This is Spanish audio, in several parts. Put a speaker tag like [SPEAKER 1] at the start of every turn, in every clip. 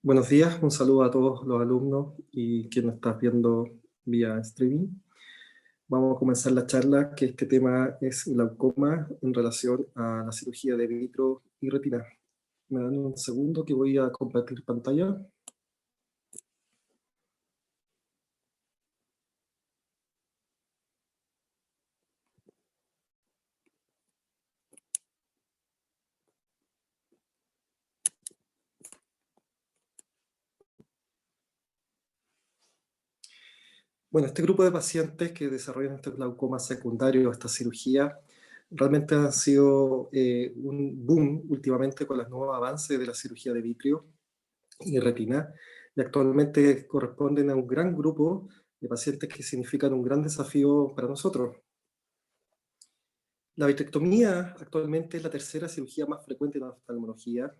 [SPEAKER 1] Buenos días, un saludo a todos los alumnos y quien nos está viendo vía streaming. Vamos a comenzar la charla, que este tema es glaucoma en relación a la cirugía de vitro y retina. Me dan un segundo que voy a compartir pantalla. Bueno, este grupo de pacientes que desarrollan este glaucoma secundario, esta cirugía, realmente han sido un boom últimamente con los nuevos avances de la cirugía de vitrio y retina, y actualmente corresponden a un gran grupo de pacientes que significan un gran desafío para nosotros. La vitrectomía actualmente es la tercera cirugía más frecuente en la oftalmología,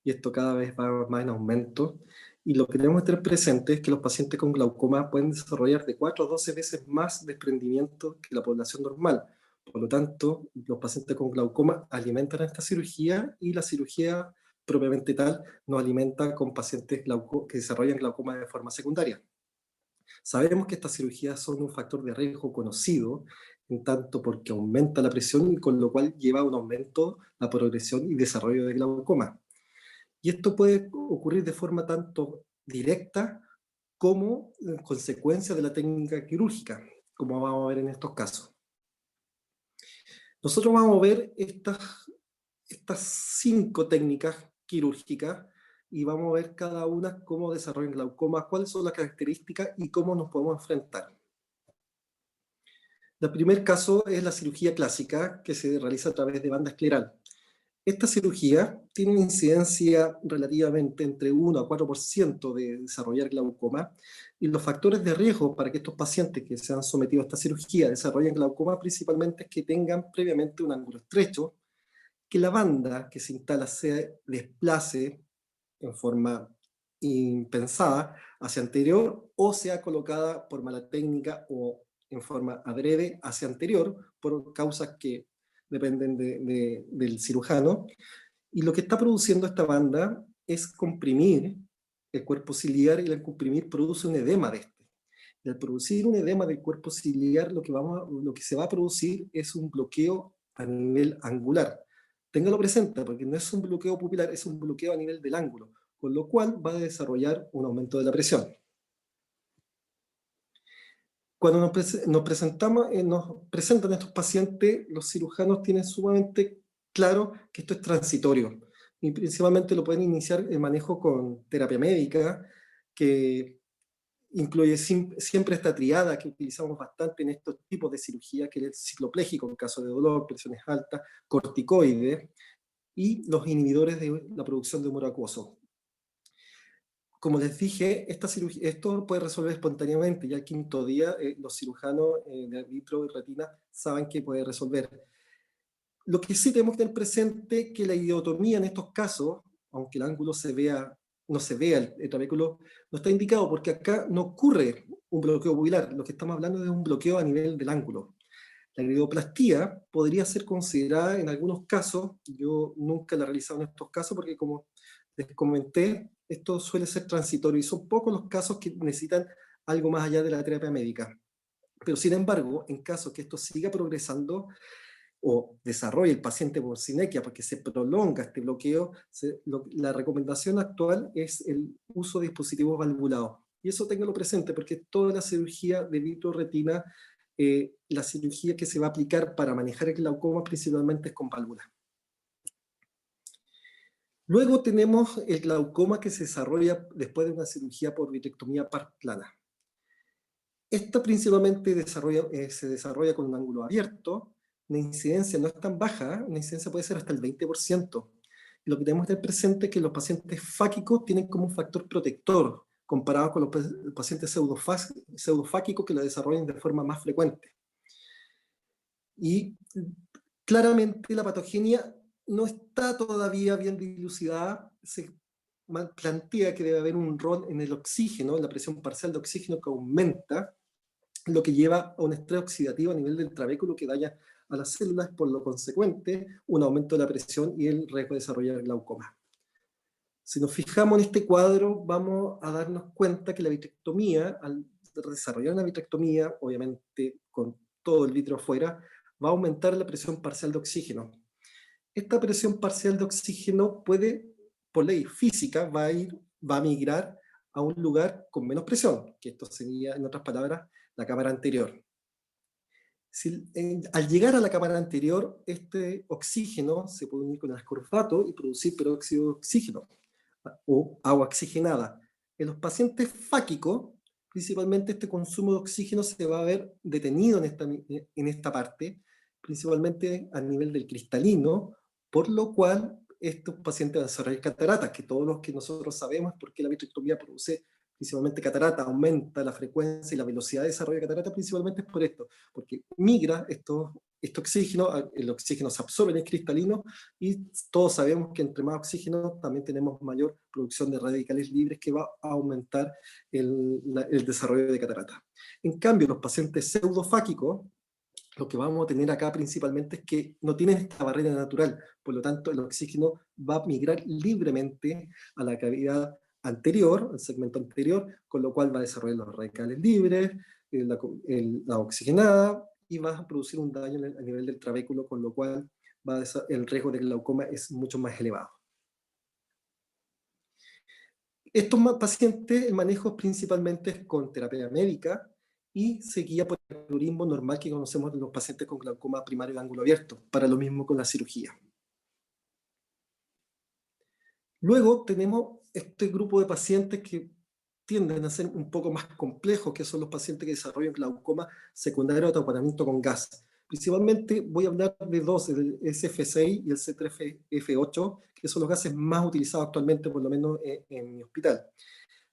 [SPEAKER 1] y esto cada vez va más en aumento. Y lo que tenemos que tener presente es que los pacientes con glaucoma pueden desarrollar de 4 a 12 veces más desprendimiento que la población normal. Por lo tanto, los pacientes con glaucoma alimentan a esta cirugía, y la cirugía propiamente tal nos alimenta con pacientes que desarrollan glaucoma de forma secundaria. Sabemos que estas cirugías son un factor de riesgo conocido, en tanto porque aumenta la presión y con lo cual lleva a un aumento la progresión y desarrollo de glaucoma. Y esto puede ocurrir de forma tanto directa como en consecuencia de la técnica quirúrgica, como vamos a ver en estos casos. Nosotros vamos a ver estas 5 técnicas quirúrgicas y vamos a ver cada una cómo desarrollan glaucoma, cuáles son las características y cómo nos podemos enfrentar. El primer caso es la cirugía clásica, que se realiza a través de banda escleral. Esta cirugía tiene una incidencia relativamente entre 1 a 4% de desarrollar glaucoma, y los factores de riesgo para que estos pacientes que se han sometido a esta cirugía desarrollen glaucoma principalmente es que tengan previamente un ángulo estrecho, que la banda que se instala se desplace en forma impensada hacia anterior, o sea colocada por mala técnica o en forma adrede hacia anterior por causas que dependen del cirujano. Y lo que está produciendo esta banda es comprimir el cuerpo ciliar, y al comprimir produce un edema de este. Y al producir un edema del cuerpo ciliar, lo que se va a producir es un bloqueo a nivel angular. Téngalo presente, porque no es un bloqueo pupilar, es un bloqueo a nivel del ángulo, con lo cual va a desarrollar un aumento de la presión. Cuando nos presentan estos pacientes, los cirujanos tienen sumamente claro que esto es transitorio, y principalmente lo pueden iniciar el manejo con terapia médica, que incluye siempre esta triada que utilizamos bastante en estos tipos de cirugía, que es el cicloplégico en caso de dolor, presiones altas, corticoides y los inhibidores de la producción de humor acuoso. Como les dije, esto puede resolver espontáneamente. Ya al quinto día, los cirujanos de vitro y retina saben que puede resolver. Lo que sí tenemos que tener presente es que la ideotomía en estos casos, aunque el ángulo no se vea el trabéculo, no está indicado, porque acá no ocurre un bloqueo pupilar. Lo que estamos hablando es de un bloqueo a nivel del ángulo. La iridoplastía podría ser considerada en algunos casos. Yo nunca la he realizado en estos casos porque, como les comenté, esto suele ser transitorio y son pocos los casos que necesitan algo más allá de la terapia médica. Pero sin embargo, en caso que esto siga progresando o desarrolle el paciente por sinequia, porque se prolonga este bloqueo, la recomendación actual es el uso de dispositivos valvulados. Y eso ténganlo presente, porque toda la cirugía de vitro-retina, la cirugía que se va a aplicar para manejar el glaucoma principalmente es con válvulas. Luego tenemos el glaucoma que se desarrolla después de una cirugía por vitrectomía plana. Esta principalmente se desarrolla con un ángulo abierto. La incidencia no es tan baja, la incidencia puede ser hasta el 20%. Y lo que tenemos que tener presente es que los pacientes fáquicos tienen como un factor protector comparado con los pacientes pseudofáquicos, que lo desarrollan de forma más frecuente. Y claramente la patogenia no está todavía bien dilucidada. Se plantea que debe haber un rol en el oxígeno, en la presión parcial de oxígeno que aumenta, lo que lleva a un estrés oxidativo a nivel del trabéculo que daña a las células, por lo consecuente un aumento de la presión y el riesgo de desarrollar glaucoma. Si nos fijamos en este cuadro, vamos a darnos cuenta que la vitrectomía, al desarrollar una vitrectomía, obviamente con todo el vitro afuera, va a aumentar la presión parcial de oxígeno. Esta presión parcial de oxígeno puede, por ley física, va a migrar a un lugar con menos presión, que esto sería, en otras palabras, la cámara anterior. Al llegar a la cámara anterior, este oxígeno se puede unir con el ascorbato y producir peróxido de oxígeno o agua oxigenada. En los pacientes fáquicos, principalmente este consumo de oxígeno se va a ver detenido en esta parte, principalmente a nivel del cristalino, por lo cual estos pacientes van a desarrollar cataratas, que todos los que nosotros sabemos por qué la vitrectomía produce principalmente catarata, aumenta la frecuencia y la velocidad de desarrollo de catarata, principalmente es por esto, porque migra este oxígeno, el oxígeno se absorbe en el cristalino y todos sabemos que entre más oxígeno también tenemos mayor producción de radicales libres que va a aumentar el desarrollo de catarata. En cambio, los pacientes pseudofáquicos, lo que vamos a tener acá principalmente es que no tienen esta barrera natural, por lo tanto el oxígeno va a migrar libremente a la cavidad anterior, al segmento anterior, con lo cual va a desarrollar los radicales libres, la oxigenada, y va a producir un daño a nivel del trabéculo, con lo cual el riesgo de glaucoma es mucho más elevado. Estos pacientes, el manejo principalmente es con terapia médica y se guía por el algoritmo normal que conocemos de los pacientes con glaucoma primario de ángulo abierto, para lo mismo con la cirugía. Luego tenemos este grupo de pacientes que tienden a ser un poco más complejos, que son los pacientes que desarrollan glaucoma secundario a tratamiento con gas. Principalmente voy a hablar de dos, el SF6 y el C3F8, que son los gases más utilizados actualmente, por lo menos en mi hospital.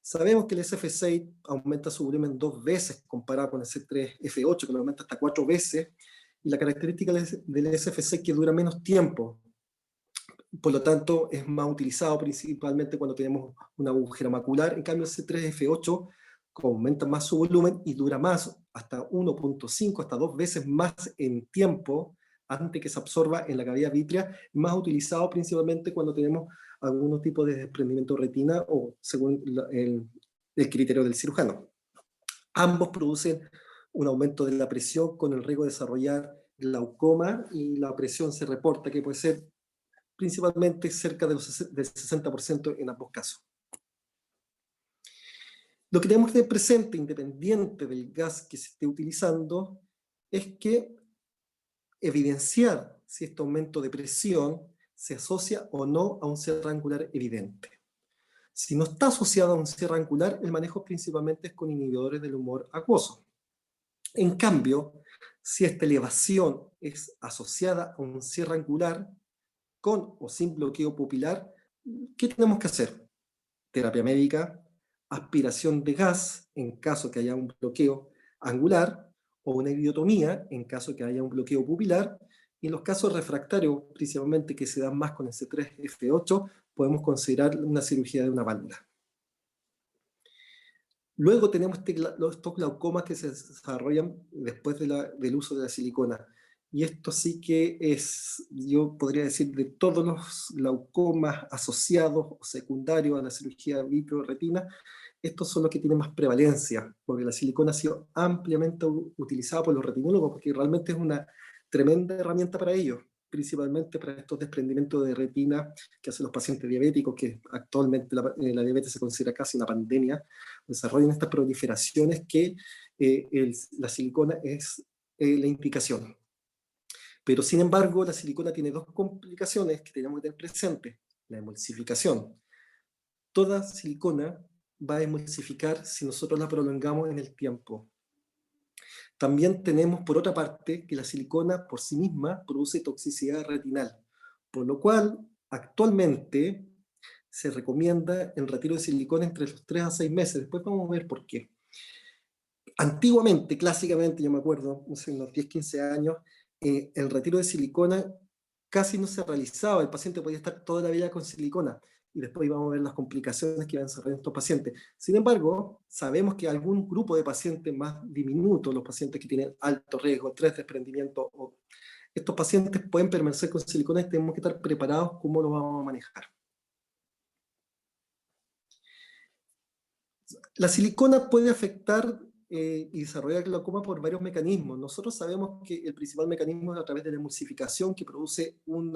[SPEAKER 1] Sabemos que el SF6 aumenta su volumen 2 veces comparado con el C3F8, que lo aumenta hasta 4 veces, y la característica del SF6 es que dura menos tiempo. Por lo tanto, es más utilizado principalmente cuando tenemos un agujero macular. En cambio, el C3F8 aumenta más su volumen y dura más, hasta 1.5, hasta 2 veces más en tiempo antes que se absorba en la cavidad vítrea, más utilizado principalmente cuando tenemos algún tipo de desprendimiento de retina o según el criterio del cirujano. Ambos producen un aumento de la presión con el riesgo de desarrollar glaucoma, y la presión se reporta que puede ser principalmente cerca del 60% en ambos casos. Lo que tenemos que tener presente, independiente del gas que se esté utilizando, es que evidenciar si este aumento de presión se asocia o no a un cierre angular evidente. Si no está asociado a un cierre angular, el manejo principalmente es con inhibidores del humor acuoso. En cambio, si esta elevación es asociada a un cierre angular, con o sin bloqueo pupilar, ¿qué tenemos que hacer? Terapia médica, aspiración de gas en caso que haya un bloqueo angular, o una idiotomía en caso que haya un bloqueo pupilar, y en los casos refractarios, principalmente que se dan más con el C3F8, podemos considerar una cirugía de una válvula. Luego tenemos estos glaucomas que se desarrollan después del uso de la silicona. Y esto sí que es, yo podría decir, de todos los glaucomas asociados o secundarios a la cirugía vitro-retina, estos son los que tienen más prevalencia, porque la silicona ha sido ampliamente utilizada por los retinólogos, porque realmente es una tremenda herramienta para ellos, principalmente para estos desprendimientos de retina que hacen los pacientes diabéticos, que actualmente la diabetes se considera casi una pandemia, desarrollan estas proliferaciones que la silicona es la indicación. Pero sin embargo, la silicona tiene dos complicaciones que tenemos que tener presentes. La emulsificación. Toda silicona va a emulsificar si nosotros la prolongamos en el tiempo. También tenemos, por otra parte, que la silicona por sí misma produce toxicidad retinal, por lo cual actualmente se recomienda el retiro de silicona entre los 3 a 6 meses. Después vamos a ver por qué. Antiguamente, clásicamente, yo me acuerdo, hace unos 10, 15 años, el retiro de silicona casi no se realizaba, el paciente podía estar toda la vida con silicona, y después íbamos a ver las complicaciones que iban a desarrollar estos pacientes. Sin embargo, sabemos que algún grupo de pacientes más diminutos, los pacientes que tienen alto riesgo, 3 desprendimientos, estos pacientes pueden permanecer con silicona y tenemos que estar preparados cómo lo vamos a manejar. La silicona puede afectar y desarrollar glaucoma por varios mecanismos. Nosotros sabemos que el principal mecanismo es a través de la emulsificación, que produce un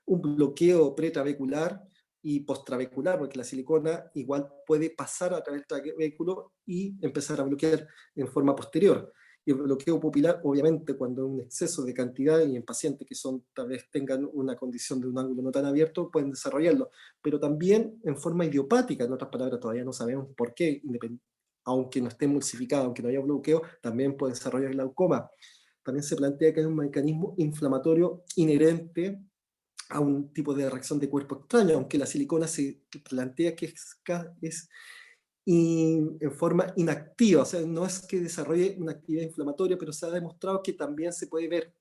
[SPEAKER 1] bloqueo pretrabecular y postrabecular, porque la silicona igual puede pasar a través del trabéculo y empezar a bloquear en forma posterior. Y el bloqueo pupilar, obviamente, cuando hay un exceso de cantidad y en pacientes que tal vez tengan una condición de un ángulo no tan abierto, pueden desarrollarlo. Pero también en forma idiopática, en otras palabras, todavía no sabemos por qué, aunque no esté emulsificado, aunque no haya bloqueo, también puede desarrollar glaucoma. También se plantea que hay un mecanismo inflamatorio inherente a un tipo de reacción de cuerpo extraño, aunque la silicona se plantea que es en forma inactiva, o sea, no es que desarrolle una actividad inflamatoria, pero se ha demostrado que también se puede ver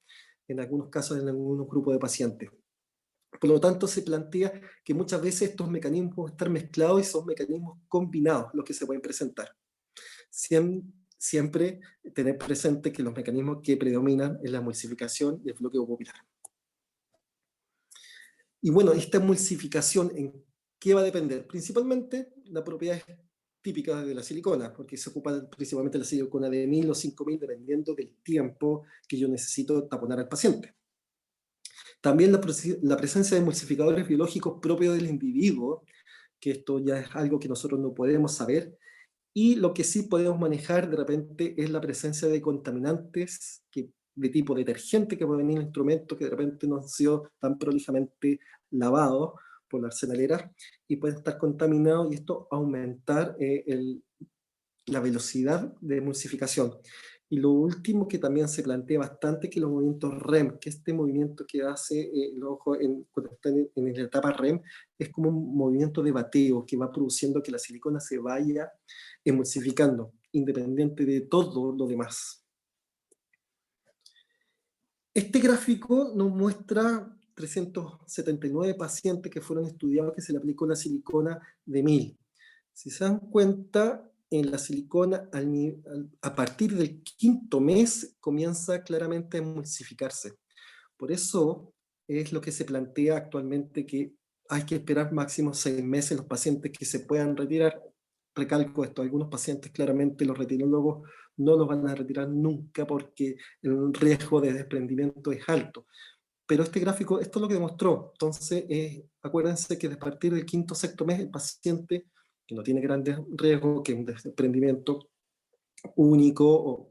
[SPEAKER 1] en algunos casos en algunos grupos de pacientes. Por lo tanto, se plantea que muchas veces estos mecanismos pueden estar mezclados y son mecanismos combinados los que se pueden presentar. Siempre tener presente que los mecanismos que predominan es la emulsificación y el bloqueo pupilar. Y bueno, esta emulsificación, ¿en qué va a depender? Principalmente la propiedad típica de la silicona, porque se ocupa principalmente la silicona de 1000 o 5000, dependiendo del tiempo que yo necesito taponar al paciente. También la presencia de emulsificadores biológicos propios del individuo, que esto ya es algo que nosotros no podemos saber, y lo que sí podemos manejar de repente es la presencia de contaminantes de tipo detergente que pueden venir en instrumentos que de repente no han sido tan prolijamente lavados por la arsenalera y pueden estar contaminados y esto aumentar la velocidad de emulsificación. Y lo último que también se plantea bastante que los movimientos REM, que este movimiento que hace el ojo cuando está en la etapa REM, es como un movimiento de bateo que va produciendo que la silicona se vaya emulsificando, independiente de todo lo demás. Este gráfico nos muestra 379 pacientes que fueron estudiados que se le aplicó la silicona de 1000. Si se dan cuenta, en la silicona a partir del quinto mes comienza claramente a emulsificarse. Por eso es lo que se plantea actualmente que hay que esperar máximo 6 meses en los pacientes que se puedan retirar. Recalco esto, algunos pacientes claramente los retinólogos no los van a retirar nunca porque el riesgo de desprendimiento es alto. Pero este gráfico, esto es lo que demostró. Entonces, acuérdense que a partir del quinto o sexto mes, el paciente que no tiene grandes riesgos, que es un desprendimiento único o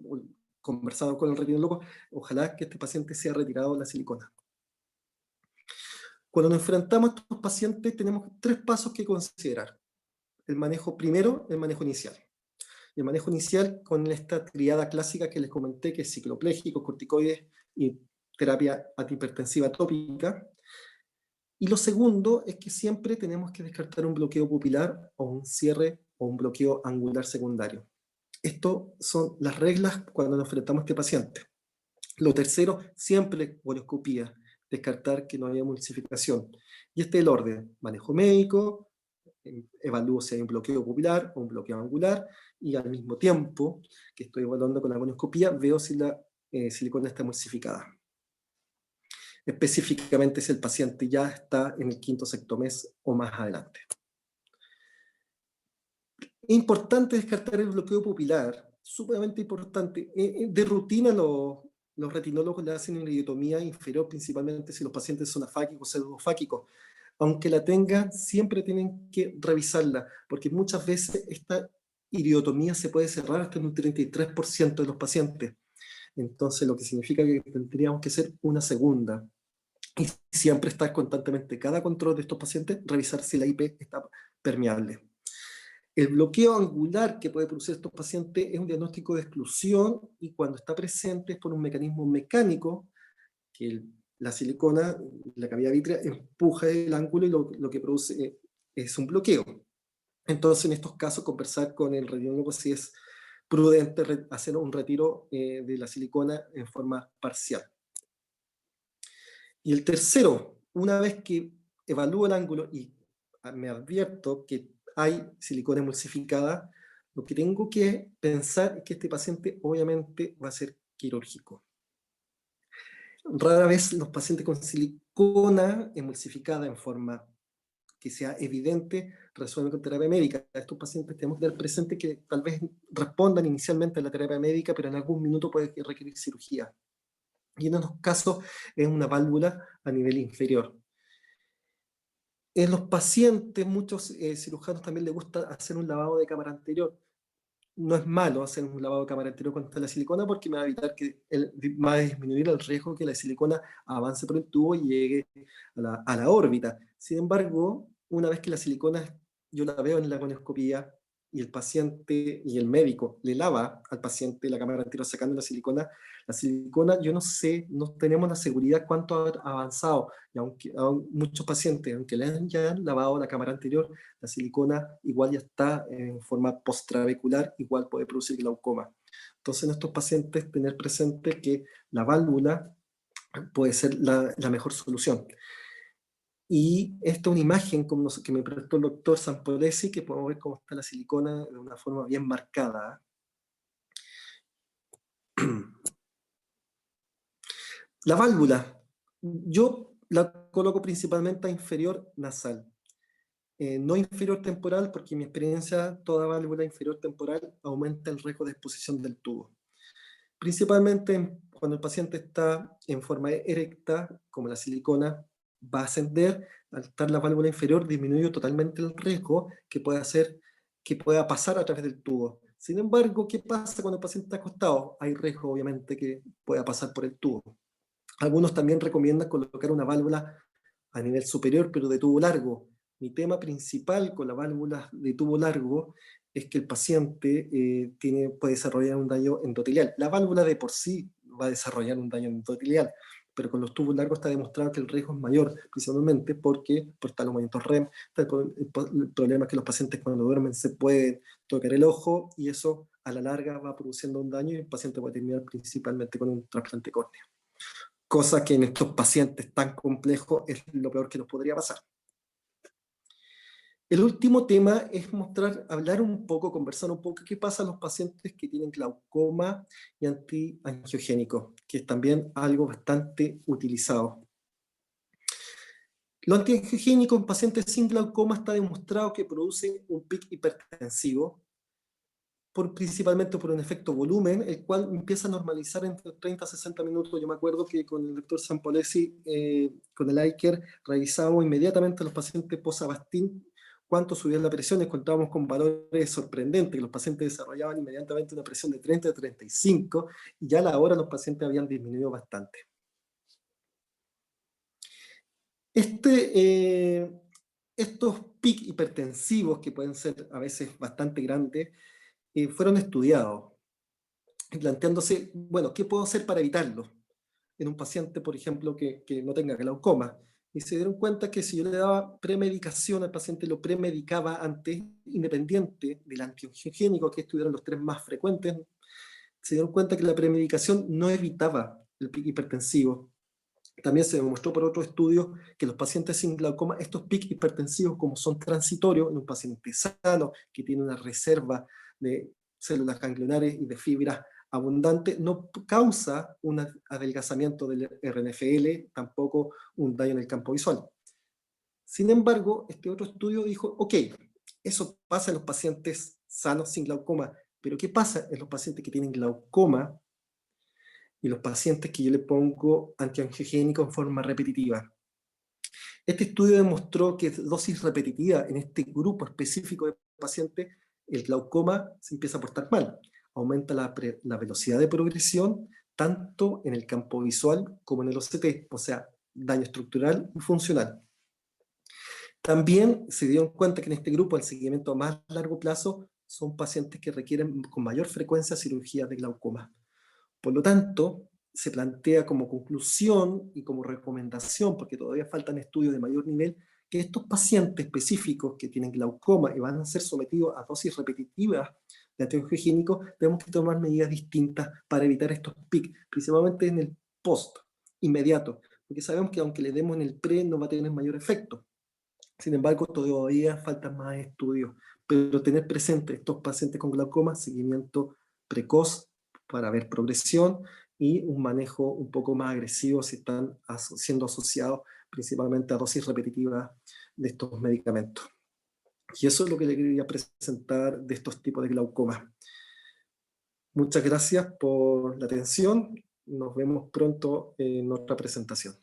[SPEAKER 1] conversado con el retinólogo, ojalá que este paciente sea retirado de la silicona. Cuando nos enfrentamos a estos pacientes, tenemos 3 pasos que considerar. El manejo primero, el manejo inicial. El manejo inicial con esta triada clásica que les comenté, que es cicloplégico, corticoides y terapia antihipertensiva tópica. Y lo segundo es que siempre tenemos que descartar un bloqueo pupilar o un cierre o un bloqueo angular secundario. Estas son las reglas cuando nos enfrentamos a este paciente. Lo tercero, siempre boroscopía, descartar que no haya emulsificación. Y este es el orden, manejo médico, evalúo si hay un bloqueo pupilar o un bloqueo angular, y al mismo tiempo que estoy evaluando con la colonoscopía, veo si la silicona está emulsificada. Específicamente si el paciente ya está en el quinto o sexto mes o más adelante. Es importante descartar el bloqueo pupilar, sumamente importante. De rutina los retinólogos le hacen una iridotomía inferior, principalmente si los pacientes son afáquicos o pseudofáquicos. Aunque la tengan, siempre tienen que revisarla, porque muchas veces esta iridotomía se puede cerrar hasta en un 33% de los pacientes. Entonces, lo que significa que tendríamos que hacer una segunda. Y siempre estar constantemente, cada control de estos pacientes, revisar si la IP está permeable. El bloqueo angular que puede producir estos pacientes es un diagnóstico de exclusión y cuando está presente es por un mecanismo mecánico que la silicona, la cavidad vítrea, empuja el ángulo y lo que produce es un bloqueo. Entonces, en estos casos, conversar con el radiólogo si es prudente hacer un retiro de la silicona en forma parcial. Y el tercero, una vez que evalúo el ángulo y me advierto que hay silicona emulsificada, lo que tengo que pensar es que este paciente obviamente va a ser quirúrgico. Rara vez los pacientes con silicona emulsificada en forma que sea evidente, resuelven con terapia médica. A estos pacientes tenemos que tener presente que tal vez respondan inicialmente a la terapia médica, pero en algún minuto puede requerir cirugía. Y en unos casos es una válvula a nivel inferior. En los pacientes, muchos cirujanos también les gusta hacer un lavado de cámara anterior. No es malo hacer un lavado de cámara anterior contra la silicona porque me va a evitar va a disminuir el riesgo que la silicona avance por el tubo y llegue a la órbita. Sin embargo, una vez que la silicona, yo la veo en la colonoscopía y el paciente y el médico le lava al paciente la cámara anterior sacando la silicona, yo no sé, no tenemos la seguridad cuánto ha avanzado. Y aunque muchos pacientes, aunque le hayan ya lavado la cámara anterior, la silicona igual ya está en forma postrabecular, igual puede producir glaucoma. Entonces en estos pacientes tener presente que la válvula puede ser la mejor solución. Y esta es una imagen que me prestó el doctor Sampolesi, que podemos ver cómo está la silicona de una forma bien marcada. La válvula, yo la coloco principalmente a inferior nasal. No inferior temporal, porque en mi experiencia toda válvula inferior temporal aumenta el riesgo de exposición del tubo. Principalmente cuando el paciente está en forma erecta, como la silicona, va a ascender, al estar la válvula inferior disminuye totalmente el riesgo que puede hacer que pueda pasar a través del tubo. Sin embargo, ¿qué pasa cuando el paciente está acostado? Hay riesgo, obviamente, que pueda pasar por el tubo. Algunos también recomiendan colocar una válvula a nivel superior, pero de tubo largo. Mi tema principal con la válvula de tubo largo es que el paciente puede desarrollar un daño endotelial. La válvula de por sí va a desarrollar un daño endotelial, pero con los tubos largos está demostrado que el riesgo es mayor, principalmente porque por estar los movimientos REM, el problema es que los pacientes cuando duermen se pueden tocar el ojo y eso a la larga va produciendo un daño y el paciente puede terminar principalmente con un trasplante córneo. Cosa que en estos pacientes tan complejos es lo peor que nos podría pasar. El último tema es hablar un poco, conversar un poco qué pasa a los pacientes que tienen glaucoma y antiangiogénico, que es también algo bastante utilizado. Lo antiangiogénico en pacientes sin glaucoma está demostrado que produce un pic hipertensivo, principalmente por un efecto volumen, el cual empieza a normalizar entre 30 a 60 minutos. Yo me acuerdo que con el doctor Sampolesi, con el ICARE, revisábamos inmediatamente a los pacientes post-Avastin cuánto subía la presión, encontrábamos con valores sorprendentes, que los pacientes desarrollaban inmediatamente una presión de 30 a 35, y ya a la hora los pacientes habían disminuido bastante. Estos pics hipertensivos, que pueden ser a veces bastante grandes, fueron estudiados, planteándose, bueno, ¿qué puedo hacer para evitarlo? En un paciente, por ejemplo, que no tenga glaucoma. Y se dieron cuenta que si yo le daba premedicación al paciente, lo premedicaba antes, independiente del antiangiogénico, que estuvieron los tres más frecuentes, se dieron cuenta que la premedicación no evitaba el pic hipertensivo. También se demostró por otro estudio que los pacientes sin glaucoma, estos pics hipertensivos, como son transitorios en un paciente sano, que tiene una reserva de células ganglionares y de fibras abundante, no causa un adelgazamiento del RNFL, tampoco un daño en el campo visual. Sin embargo, este otro estudio dijo, ok, eso pasa en los pacientes sanos sin glaucoma, pero ¿qué pasa en los pacientes que tienen glaucoma y los pacientes que yo le pongo antiangiogénico en forma repetitiva? Este estudio demostró que dosis repetitiva en este grupo específico de pacientes, el glaucoma se empieza a portar mal. Aumenta la velocidad de progresión tanto en el campo visual como en el OCT, o sea, daño estructural y funcional. También se dieron cuenta que en este grupo el seguimiento a más largo plazo son pacientes que requieren con mayor frecuencia cirugías de glaucoma. Por lo tanto, se plantea como conclusión y como recomendación, porque todavía faltan estudios de mayor nivel, que estos pacientes específicos que tienen glaucoma y van a ser sometidos a dosis repetitivas de antiangiogénicos, tenemos que tomar medidas distintas para evitar estos pics, principalmente en el post, inmediato, porque sabemos que aunque le demos en el pre no va a tener mayor efecto. Sin embargo, todavía faltan más estudios, pero tener presente estos pacientes con glaucoma, seguimiento precoz para ver progresión y un manejo un poco más agresivo si están siendo asociados principalmente a dosis repetitivas de estos medicamentos. Y eso es lo que le quería presentar de estos tipos de glaucoma. Muchas gracias por la atención. Nos vemos pronto en otra presentación.